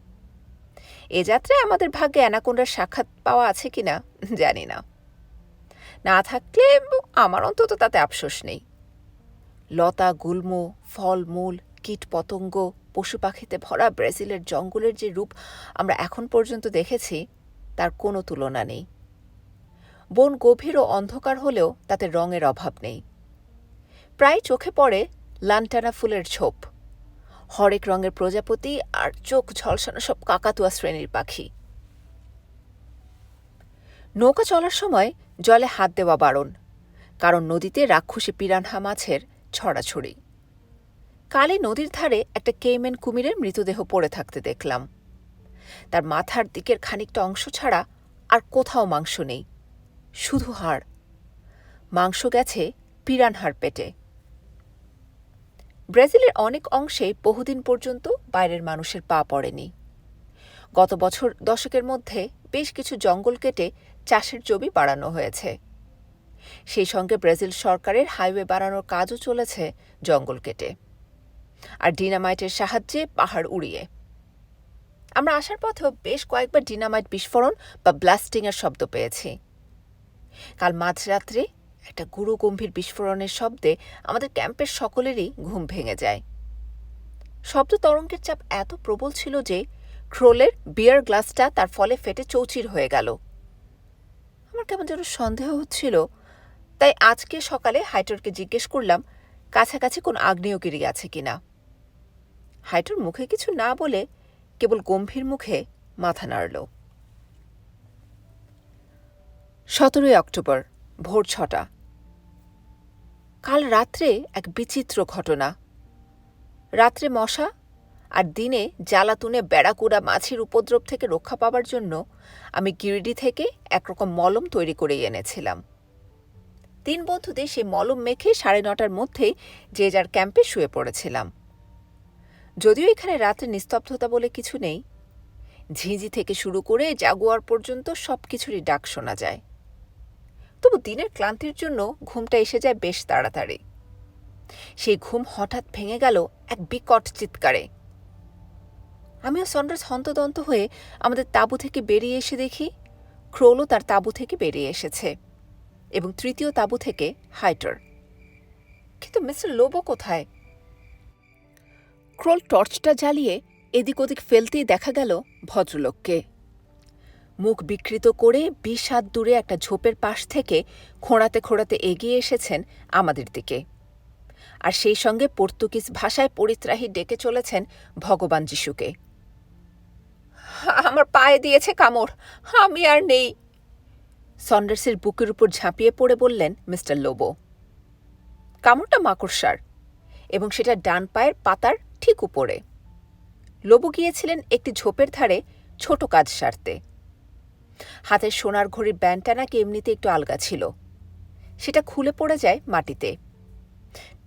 Speaker 1: এ যাত্রায় আমাদের ভাগ্যে অ্যানাকোন্ডার সাক্ষাৎ পাওয়া আছে কিনা জানি না। না থাকলে আমার অন্তত তাতে আফসোস নেই। লতা গুল্ম, ফলমূল, কীট পতঙ্গ, পশু পাখিতে ভরা ব্রাজিলের জঙ্গলের যে রূপ আমরা এখন পর্যন্ত দেখেছি তার কোনো তুলনা নেই। বন গভীর ও অন্ধকার হলেও তাতে রঙের অভাব নেই। প্রায় চোখে পড়ে লান্টানা ফুলের ছোপ, হরেক রঙের প্রজাপতি আর চোখ ঝলসানো সব কাকাতুয়া শ্রেণীর পাখি। নৌকা চলার সময় জলে হাত দেওয়া বারণ, কারণ নদীতে রাক্ষসী পিরানহা মাছের ছড়াছড়ি। কালে নদীর ধারে একটা কেইমেন কুমিরের মৃতদেহ পড়ে থাকতে দেখলাম। তার মাথার দিকের খানিকটা অংশ ছাড়া আর কোথাও মাংস নেই, শুধু হাড়। মাংস গেছে পিরানহার পেটে। ব্রাজিলের অনেক অংশে বহুদিন পর্যন্ত বাইরের মানুষের পা পড়েনি। গত বছর দশকের মধ্যে বেশ কিছু জঙ্গল কেটে চাষের জমি বাড়ানো হয়েছে। সেই সঙ্গে ব্রাজিল সরকারের হাইওয়ে বাড়ানোর কাজও চলেছে জঙ্গল কেটে, আর ডিনামাইটের সাহায্যে পাহাড় উড়িয়ে। আমরা আসার পথেও বেশ কয়েকবার ডিনামাইট বিস্ফোরণ বা ব্লাস্টিংয়ের শব্দ পেয়েছি। কাল মাঝরাত্রে একটা গুরু গম্ভীর বিস্ফোরণের শব্দে আমাদের ক্যাম্পের সকলেরই ঘুম ভেঙে যায়। শব্দ তরঙ্গের চাপ এত প্রবল ছিল যে ক্রোলের বিয়ার গ্লাসটা তার ফলে ফেটে চৌচির হয়ে গেল। আমার কেমন যেন সন্দেহ হচ্ছিল, তাই আজকে সকালে হাইটারকে জিজ্ঞেস করলাম কাছাকাছি কোন আগ্নেয়গিরি আছে কিনা। হাইটার মুখে কিছু না বলে কেবল গম্ভীর মুখে মাথা নাড়ল। 17 অক্টোবর ভোর 6টা। কাল রাত্রে এক বিচিত্র ঘটনা। রাত্রে মশা আর দিনে জ্বালাতুনে বেড়াকুড়া মাছির উপদ্রব থেকে রক্ষা পাবার জন্য আমি গিরিডি থেকে একরকম মলম তৈরি করে এনেছিলাম। 3 বন্ধুদের সেই মলম মেখে 9:30টার মধ্যেই যে যার ক্যাম্পে শুয়ে পড়েছিলাম। যদিও এখানে রাত্রে নিস্তব্ধতা বলে কিছু নেই, ঝিঁঝি থেকে শুরু করে জাগুয়ার পর্যন্ত সব কিছুরই ডাক শোনা যায়। তবু দিনের ক্লান্তির জন্য ঘুমটা এসে যায় বেশ তাড়াতাড়ি। সেই ঘুম হঠাৎ ভেঙে গেল এক বিকট চিৎকারে। আমিও সন্ডার্স হন্তদন্ত হয়ে আমাদের তাঁবু থেকে বেরিয়ে এসে দেখি ক্রোলও তার তাঁবু থেকে বেরিয়ে এসেছে, এবং তৃতীয় তাঁবু থেকে হাইটার। কিন্তু মিস্টার লোবো কোথায়? ক্রোল টর্চটা জ্বালিয়ে এদিক ওদিক ফেলতেই দেখা গেল ভদ্রলোককে। মুখ বিকৃত করে 20 হাত দূরে একটা ঝোপের পাশ থেকে খোঁড়াতে খোঁড়াতে এগিয়ে এসেছেন আমাদের দিকে, আর সেই সঙ্গে পর্তুগিজ ভাষায় পরিত্রাহী ডেকে চলেছেন ভগবান যিশুকে। আমার পায়ে দিয়েছে কামড়, আমি আর নেই, সন্ডার্সের বুকের উপর ঝাঁপিয়ে পড়ে বললেন মিস্টার লোবো। কামড়টা মাকড়সার, এবং সেটা ডান পায়ের পাতার ঠিক উপরে। লোবো গিয়েছিলেন একটি ঝোপের ধারে ছোট কাজ সারতে। হাতের সোনার ঘড়ির ব্যান্ডটা নাকি এমনিতে একটু আলগা ছিল, সেটা খুলে পড়ে যায় মাটিতে।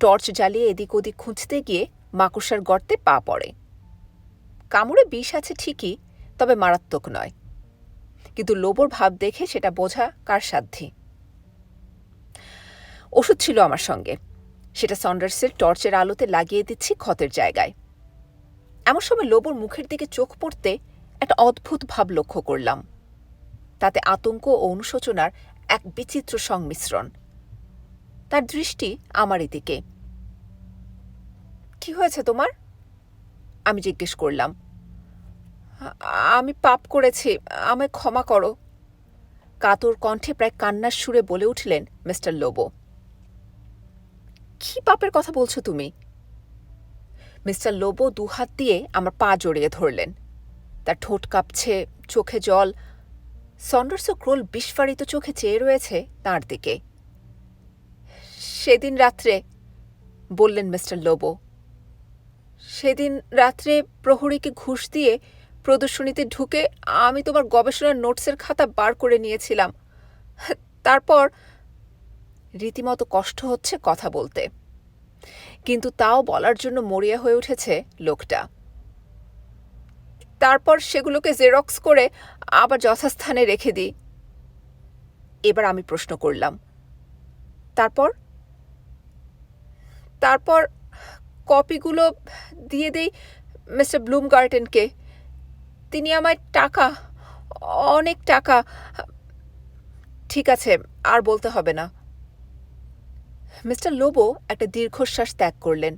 Speaker 1: টর্চ জ্বালিয়ে এদিক ওদিক খুঁজতে গিয়ে মাকড়সার গর্তে পা পড়ে। কামড়ে বিষ আছে ঠিকই, তবে মারাত্মক নয়, কিন্তু লোবোর ভাব দেখে সেটা বোঝা কার সাধ্যি। ওষুধ ছিল আমার সঙ্গে, সেটা সন্ডার্সের টর্চের আলোতে লাগিয়ে দিচ্ছি ক্ষতের জায়গায়। এমন সময় লোবোর মুখের দিকে চোখ পড়তে একটা অদ্ভুত ভাব লক্ষ্য করলাম। তাতে আতঙ্ক ও অনুশোচনার এক বিচিত্র সংমিশ্রণ। তার দৃষ্টি আমারই দিকে। কি হয়েছে তোমার? আমি জিজ্ঞেস করলাম। আমি পাপ করেছি, আমায় ক্ষমা করো, কাতর কণ্ঠে প্রায় কান্নার সুরে বলে উঠলেন মিস্টার লোবো। কি পাপের কথা বলছো তুমি? মিস্টার লোবো 2 হাত দিয়ে আমার পা জড়িয়ে ধরলেন। তার ঠোঁট কাঁপছে, চোখে জল। সন্ডার্স ও ক্রোল বিস্ফারিত চোখে চেয়ে রয়েছে তাঁর দিকে। সেদিন রাত্রে, বললেন মিস্টার লোবো, সেদিন রাত্রে প্রহরীকে ঘুষ দিয়ে প্রদর্শনীতে ঢুকে আমি তোমার গবেষণার নোটসের খাতা বার করে নিয়েছিলাম। তারপর রীতিমতো কষ্ট হচ্ছে কথা বলতে, কিন্তু তাও বলার জন্য মরিয়া হয়ে উঠেছে লোকটা। তারপর সেগুলোকে জেরক্স করে আবার যথাস্থানে রেখে দিই। এবার আমি প্রশ্ন করলাম, তারপর? তারপর কপিগুলো দিয়ে দেই মিস্টার ব্লুমগার্টেনকে। তিনি আমায় টাকা, অনেক টাকা। ঠিক আছে, আর বলতে হবে না। মিস্টার লোবো একটা দীর্ঘশ্বাস ত্যাগ করলেন।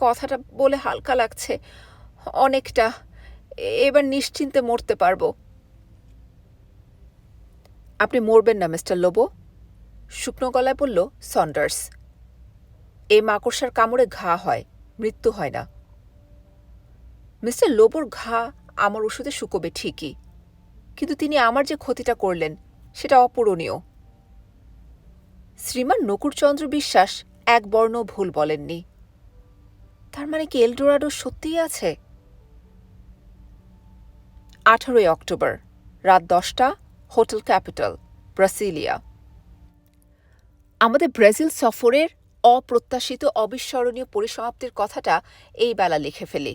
Speaker 1: কথাটা বলে হালকা লাগছে অনেকটা, এবার নিশ্চিন্তে মরতে পারবো। আপনি মরবেন না মিস্টার লোবো, শুকনো গলায় বলল সন্ডার্স। এই মাকড়সার কামড়ে ঘা হয়, মৃত্যু হয় না। মিস্টার লোবোর ঘা আমার ওষুধে শুকোবে ঠিকই, কিন্তু তিনি আমার যে ক্ষতিটা করলেন সেটা অপূরণীয়। শ্রীমান নকুরচন্দ্র বিশ্বাস এক বর্ণ ভুল বলেননি। তার মানে কি এলডোরাডো সত্যিই আছে? 18 অক্টোবর রাত 10টা, হোটেল ক্যাপিটাল, ব্রাসিলিয়া। আমাদের ব্রাজিল সফরের অপ্রত্যাশিত অবিস্মরণীয় পরিসমাপ্তির কথাটা এই বেলা লিখে ফেলি,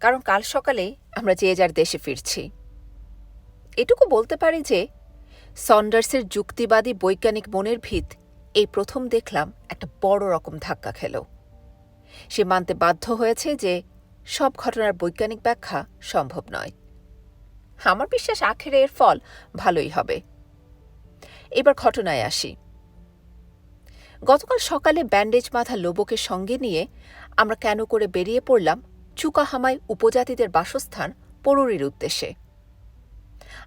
Speaker 1: কারণ কাল সকালে আমরা যে যার দেশে ফিরছি। এটুকু বলতে পারি যে সন্ডার্সের যুক্তিবাদী বৈজ্ঞানিক মনের ভিত এই প্রথম দেখলাম একটা বড় রকম ধাক্কা খেল। সে মানতে বাধ্য হয়েছে যে সব ঘটনার বৈজ্ঞানিক ব্যাখ্যা সম্ভব নয়। আমার বিশ্বাস আখেরে এর ফল ভালোই হবে। এবার ঘটনায় আসি। গতকাল সকালে ব্যান্ডেজ বাঁধা লোবোকে সঙ্গে নিয়ে আমরা কেন করে বেরিয়ে পড়লাম চুকাহামাই উপজাতিদের বাসস্থান পরুরির উদ্দেশ্যে।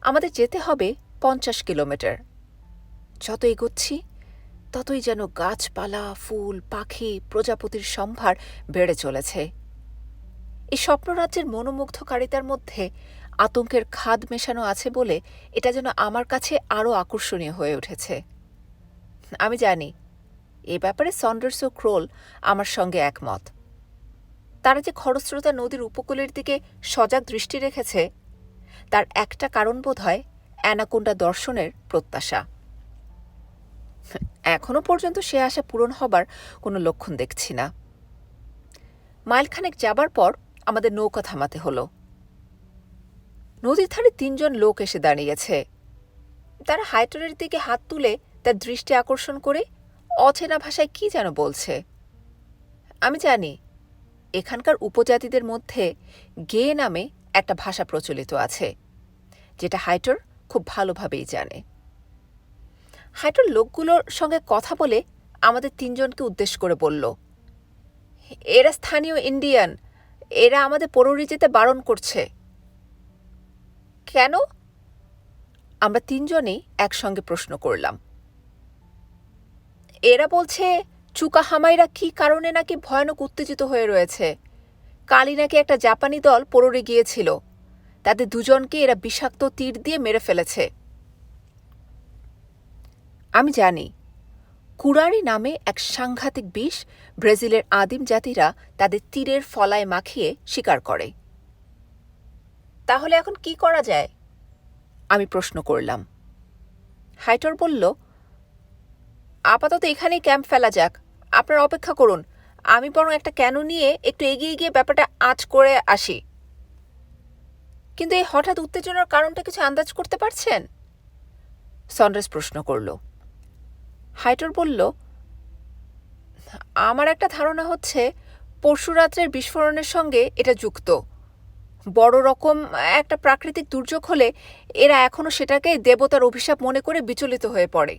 Speaker 1: আমাদের যেতে হবে 50 কিলোমিটার। যত এগোচ্ছি ততই যেন গাছপালা, ফুল, পাখি, প্রজাপতির সম্ভার বেড়ে চলেছে। এই স্বপ্নরাজ্যের মনোমুগ্ধকারিতার মধ্যে আতঙ্কের খাদ মেশানো আছে বলে এটা যেন আমার কাছে আরও আকর্ষণীয় হয়ে উঠেছে। আমি জানি এ ব্যাপারে সন্ডার্স ও ক্রোল আমার সঙ্গে একমত। তারা যে খরস্রোতা নদীর উপকূলের দিকে সজাগ দৃষ্টি রেখেছে তার একটা কারণ বোধহয় অ্যানাকোন্ডা দর্শনের প্রত্যাশা। এখনো পর্যন্ত সে আশা পূরণ হবার কোনো লক্ষণ দেখছি না। মাইলখানেক যাবার পর আমাদের নৌকা থামাতে হলো। নদীর ধারে ৩ জন লোক এসে দাঁড়িয়েছে। তারা হাইটরের দিকে হাত তুলে তার দৃষ্টি আকর্ষণ করে অচেনা ভাষায় কি যেন বলছে। আমি জানি এখানকার উপজাতিদের মধ্যে গে নামে একটা ভাষা প্রচলিত আছে, যেটা হাইটর খুব ভালোভাবেই জানে। হাইটর লোকগুলোর সঙ্গে কথা বলে আমাদের ৩ জনকে উদ্দেশ্য করে বলল, এরা স্থানীয় ইন্ডিয়ান, এরা আমাদের পরোরি যেতে বারণ করছে। কেন? আমরা ৩ জনেই একসঙ্গে প্রশ্ন করলাম। এরা বলছে চুকাহামাইরা কি কারণে নাকি ভয়ানক উত্তেজিত হয়ে রয়েছে। কালই নাকি একটা জাপানি দল পরোরে গিয়েছিল, তাদের 2 জনকে এরা বিষাক্ত তীর দিয়ে মেরে ফেলেছে। আমি জানি কুরারি নামে এক সাংঘাতিক বিষ ব্রাজিলের আদিম জাতিরা তাদের তীরের ফলায় মাখিয়ে শিকার করে। তাহলে এখন কি করা যায়? আমি প্রশ্ন করলাম। হাইটর বলল, আপাতত এখানেই ক্যাম্প ফেলা যাক, আপনারা অপেক্ষা করুন, আমি বরং একটা ক্যানো নিয়ে একটু এগিয়ে গিয়ে ব্যাপারটা আঁচ করে আসি। কিন্তু এই হঠাৎ উত্তেজনার কারণটা কিছু আন্দাজ করতে পারছেন? সন্ডার্স প্রশ্ন করল। হাইটর বলল, আমার একটা ধারণা হচ্ছে পরশু রাত্রের বিস্ফোরণের সঙ্গে এটা যুক্ত। বড় রকম একটা প্রাকৃতিক দুর্যোগ হলে এরা এখনও সেটাকে দেবতার অভিশাপ মনে করে বিচলিত হয়ে পড়ে।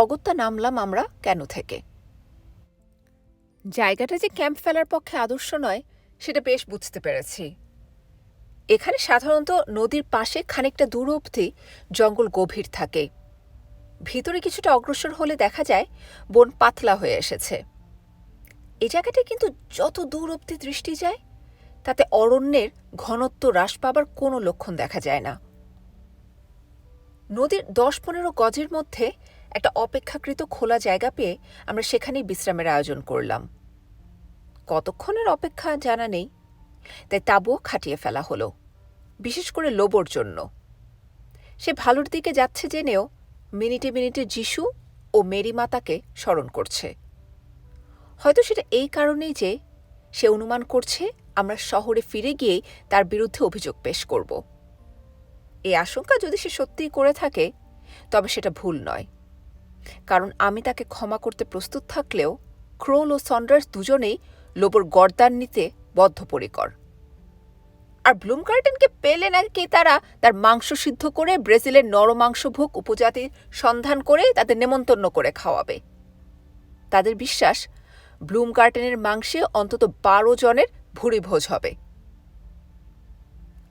Speaker 1: অগত্যা নামলাম আমরা ক্যানো থেকে। জায়গাটা যে ক্যাম্প ফেলার পক্ষে আদর্শ নয় সেটা বেশ বুঝতে পেরেছি। এখানে সাধারণত নদীর পাশে খানিকটা দূর অবধি জঙ্গল গভীর থাকে। ভিতরে কিছুটা অগ্রসর হলে দেখা যায় বন পাতলা হয়ে এসেছে। এই জায়গাটা কিন্তু যত দূর অবধি দৃষ্টি যায় তাতে অরণ্যের ঘনত্ব হ্রাস পাবার কোনো লক্ষণ দেখা যায় না। নদীর 10-15 গজের মধ্যে একটা অপেক্ষাকৃত খোলা জায়গা পেয়ে আমরা সেখানেই বিশ্রামের আয়োজন করলাম। কতক্ষণের অপেক্ষা জানা নেই, তাই তাঁবুও খাটিয়ে ফেলা হলো, বিশেষ করে লোবোর জন্য। সে ভালোর দিকে যাচ্ছে জেনেও মিনিটে মিনিটে যিশু ও মেরি মাতাকে স্মরণ করছে। হয়তো সেটা এই কারণেই যে সে অনুমান করছে আমরা শহরে ফিরে গিয়েই তার বিরুদ্ধে অভিযোগ পেশ করব। এই আশঙ্কা যদি সে সত্যিই করে থাকে তবে সেটা ভুল নয়, কারণ আমি তাকে ক্ষমা করতে প্রস্তুত থাকলেও ক্রোল ও সন্ডার্স দুজনেই লোবোর গর্দান নিতে বদ্ধপরিকর। আর ব্লুমগার্টেনকে পেলে নাকি তারা তার মাংস সিদ্ধ করে ব্রাজিলের নরমাংসভোগ উপজাতির সন্ধান করে তাদের নেমন্তন্ন করে খাওয়াবে। তাদের বিশ্বাস ব্লুমগার্টেনের মাংসে অন্তত 12 জনের ভুরি ভোজ হবে।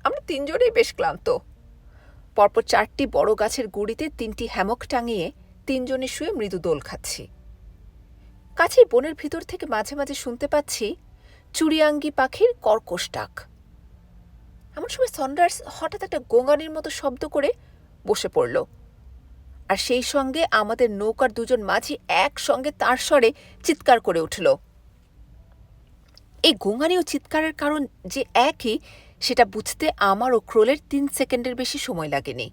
Speaker 1: আমরা 3 জনেই বেশ ক্লান্ত। পরপর 4টি বড় গাছের গুঁড়িতে 3টি হ্যামক টাঙিয়ে 3 জনে শুয়ে মৃদু দোল খাচ্ছি। কাছেই বনের ভিতর থেকে মাঝে মাঝে শুনতে পাচ্ছি চুড়িয়াঙ্গি পাখির কর্কশ ডাক। এমন সময় সন্ডার্স হঠাৎ একটা গোঙানির মতো শব্দ করে বসে পড়ল, আর সেই সঙ্গে আমাদের নৌকার 2 জন মাঝি একসঙ্গে তার স্বরে চিৎকার করে উঠল। এই গোঙানি ও চিৎকারের কারণ যে একই সেটা বুঝতে আমার ও ক্রোলের 3 সেকেন্ডের বেশি সময় লাগেনি।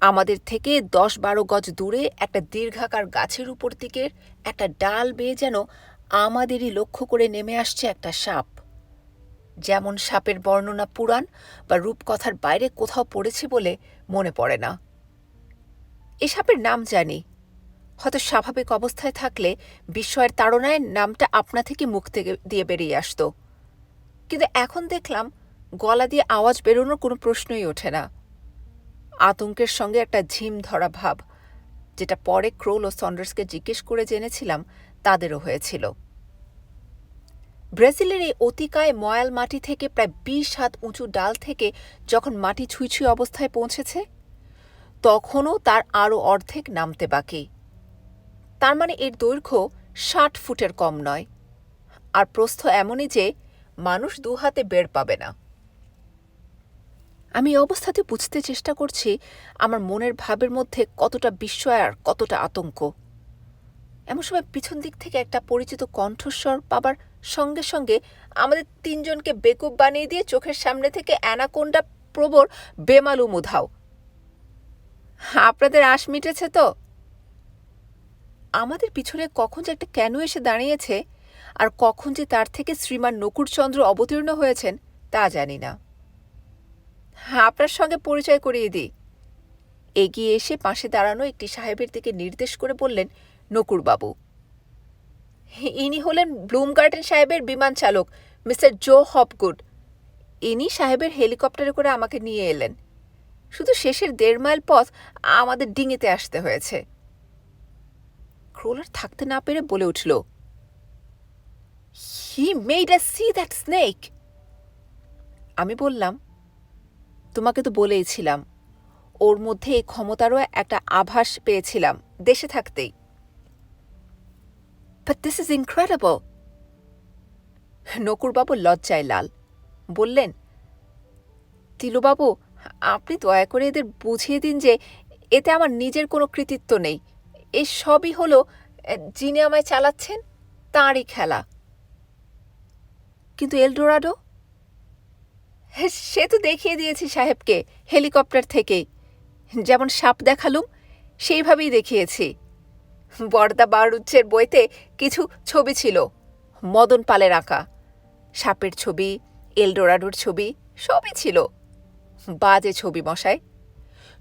Speaker 1: আমাদের থেকে 10-12 গজ দূরে একটা দীর্ঘাকার গাছের উপর দিকের একটা ডাল বেয়ে যেন আমাদেরই লক্ষ্য করে নেমে আসছে একটা সাপ। যেমন সাপের বর্ণনা পুরাণ বা রূপকথার বাইরে কোথাও পড়েছে বলে মনে পড়ে না। এ সাপের নাম জানি, হয়তো স্বাভাবিক অবস্থায় থাকলে বিস্ময়ের তাড়নায় নামটা আপনা থেকে মুখ থেকে দিয়ে বেরিয়ে আসত, কিন্তু এখন দেখলাম গলা দিয়ে আওয়াজ বেরোনোর কোনো প্রশ্নই ওঠে না। আতঙ্কের সঙ্গে একটা ঝিম ধরা ভাব, যেটা পরে ক্রোল ও সন্ডার্সকে জিজ্ঞেস করে জেনেছিলাম তাদেরও হয়েছিল। ব্রাজিলের এই অতিকায় ময়াল মাটি থেকে প্রায় 20 হাত উঁচু ডাল থেকে যখন মাটি ছুঁই ছুঁই অবস্থায় পৌঁছেছে তখনও তার আরও অর্ধেক নামতে বাকি। তার মানে এর দৈর্ঘ্য 60 ফুটের কম নয়, আর প্রস্থ এমনই যে মানুষ 2 হাতে বের পাবে না। আমি এই অবস্থাতে বুঝতে চেষ্টা করছি আমার মনের ভাবের মধ্যে কতটা বিস্ময় আর কতটা আতঙ্ক। এমন সময় পিছন দিক থেকে একটা পরিচিত কণ্ঠস্বর পাবার সঙ্গে সঙ্গে আমাদের তিনজনকে বেকুব বানিয়ে দিয়ে চোখের সামনে থেকে অ্যানাকোন্ডা প্রবর বেমালুম উধাও। আপনাদের আশ মিটেছে তো? আমাদের পিছনে কখন যে একটা ক্যানু এসে দাঁড়িয়েছে আর কখন যে তার থেকে শ্রীমান নকুড়চন্দ্র অবতীর্ণ হয়েছেন তা জানি না। আপনার সঙ্গে পরিচয় করিয়ে দিই। এগিয়ে এসে পাশে দাঁড়ানো একটি সাহেবের দিকে নির্দেশ করে বললেন নকুড়বাবু। ইনি হলেন ব্লুমগার্টেন সাহেবের বিমান চালক মিস্টার জো হপগুড। ইনি সাহেবের হেলিকপ্টারে করে আমাকে নিয়ে এলেন। শুধু শেষের 1.5 মাইল পথ আমাদের ডিঙিতে আসতে হয়েছে। ক্রোলার থাকতে না পেরে বলে উঠল, he made us see that snake. আমি বললাম, তোমাকে তো বলেইছিলাম, ওর মধ্যে এই ক্ষমতারও একটা আভাস পেয়েছিলাম দেশে থাকতেই। But this is incredible. নকুড়বাবু লজ্জায় লাল। বললেন, তিলুবাবু, আপনি দয়া করে এদের বুঝিয়ে দিন যে এতে আমার নিজের কোনো কৃতিত্ব নেই। এই সবই হলো যিনি আমায় চালাচ্ছেন তাঁরই খেলা। কিন্তু এলডোরাডো? সে তো দেখিয়ে দিয়েছি সাহেবকে হেলিকপ্টার থেকেই। যেমন সাপ দেখালুম সেইভাবেই দেখিয়েছি। বরদা বারুচ্চের বইতে কিছু ছবি ছিল, মদন পালের আঁকা। সাপের ছবি, এলডোরাডোর ছবি সবই ছিল। বাজে ছবি মশাই।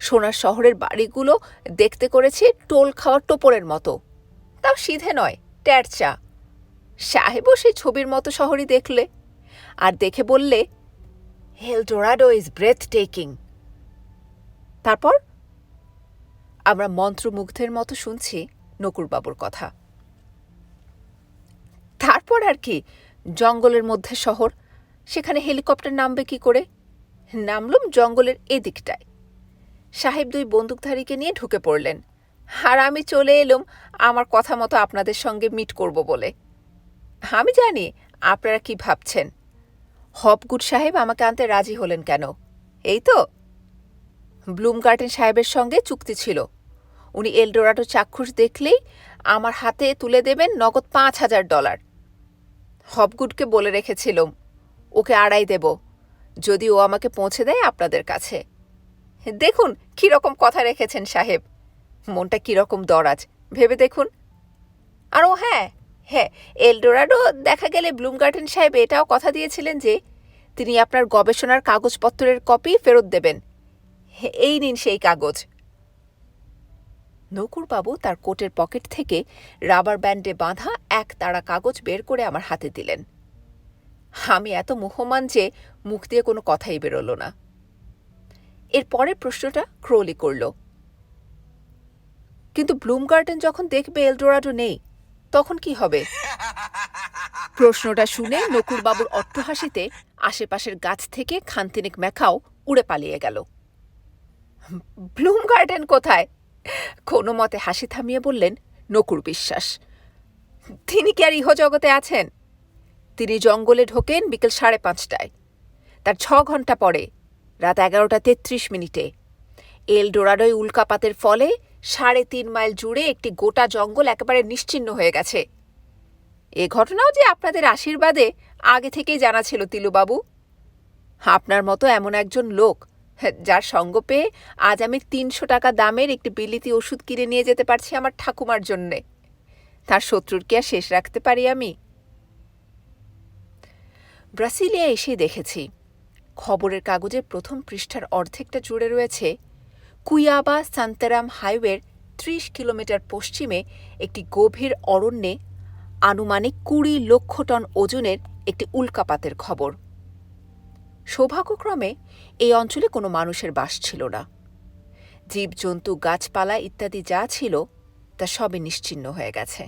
Speaker 1: সোনার শহরের বাড়িগুলো দেখতে করেছি টোল খাওয়ার টোপরের মতো, তাও সিধে নয়, ট্যারচা। সাহেবও সেই ছবির মতো শহরই দেখলে, আর দেখে বললে, এলডোরাডো ইজ ব্রেথ টেকিং। তারপর আমরা মন্ত্রমুগ্ধের মতো শুনছি নকুড়বাবুর কথা। তারপর আর কি, জঙ্গলের মধ্যে শহর, সেখানে হেলিকপ্টার নামবে কি করে? নামলুম জঙ্গলের এদিকটায়। সাহেব 2 বন্দুকধারীকে নিয়ে ঢুকে পড়লেন, আর আমি চলে এলুম আমার কথা মতো আপনাদের সঙ্গে মিট করব বলে। আমি জানি আপনারা কি ভাবছেন, হপগুড সাহেব আমাকে আনতে রাজি হলেন কেন? এই তো, ব্লুমগার্টেন সাহেবের সঙ্গে চুক্তি ছিল, উনি এলডোরাডো চাক্ষুষ দেখলেই আমার হাতে তুলে দেবেন নগদ $5,000। হপগুডকে বলে রেখেছিলাম ওকে 2.5 দেব যদি ও আমাকে পৌঁছে দেয় আপনাদের কাছে। দেখুন কিরকম কথা রেখেছেন সাহেব, মনটা কিরকম দরাজ ভেবে দেখুন। আর ও হ্যাঁ, এলডোরাডো দেখা গেলে ব্লুমগার্টেন সাহেব এটাও কথা দিয়েছিলেন যে তিনি আপনার গবেষণার কাগজপত্রের কপি ফেরত দেবেন। এই নিন সেই কাগজ। নকুড়বাবু তার কোটের পকেট থেকে রাবার ব্যান্ডে বাঁধা 1 তাড়া কাগজ বের করে আমার হাতে দিলেন। আমি এত মুহ্যমান যে মুখ দিয়ে কোনো কথাই বেরোল না। এর পরের প্রশ্নটা ক্রোলি করল, কিন্তু ব্লুমগার্টেন যখন দেখবে এলডোরাডো নেই তখন কি হবে? প্রশ্নটা শুনে নকুড়বাবুর অট্টহাসিতে আশেপাশের গাছ থেকে খানতিনেক ম্যাকাও উড়ে পালিয়ে গেল। ব্লুমগার্টেন কোথায়? কোনো মতে হাসি থামিয়ে বললেন নকুড় বিশ্বাস। তিনি কি আর ইহজগতে আছেন? তিনি জঙ্গলে ঢোকেন বিকেল 5:30টায়। তার 6 ঘন্টা পরে রাত 11:33 এলডোরাডোয় উল্কাপাতের ফলে 3.5 মাইল জুড়ে একটি গোটা জঙ্গল একেবারে নিশ্চিহ্ন হয়ে গেছে। এ ঘটনাও যে আপনাদের আশীর্বাদে আগে থেকেই জানা ছিল তিলুবাবু। আপনার মতো এমন একজন লোক যার সঙ্গ পেয়ে আজ আমি 300 টাকা দামের একটি বিলিতি ওষুধ কিনে নিয়ে যেতে পারছি আমার ঠাকুমার জন্যে, তার শত্রুর কি আর শেষ রাখতে পারি আমি? ব্রাসিলিয়া এসে দেখেছি খবরের কাগজের প্রথম পৃষ্ঠার অর্ধেকটা জুড়ে রয়েছে কুইয়াবা সান্তারাম হাইওয়ের 30 কিলোমিটার পশ্চিমে একটি গভীর অরণ্যে আনুমানিক 20 লক্ষ টন ওজনের একটি উল্কাপাতের খবর। সৌভাগ্যক্রমে এই অঞ্চলে কোনো মানুষের বাস ছিল না। জীবজন্তু, গাছপালা ইত্যাদি যা ছিল তা সবই নিশ্চিহ্ন হয়ে গেছে।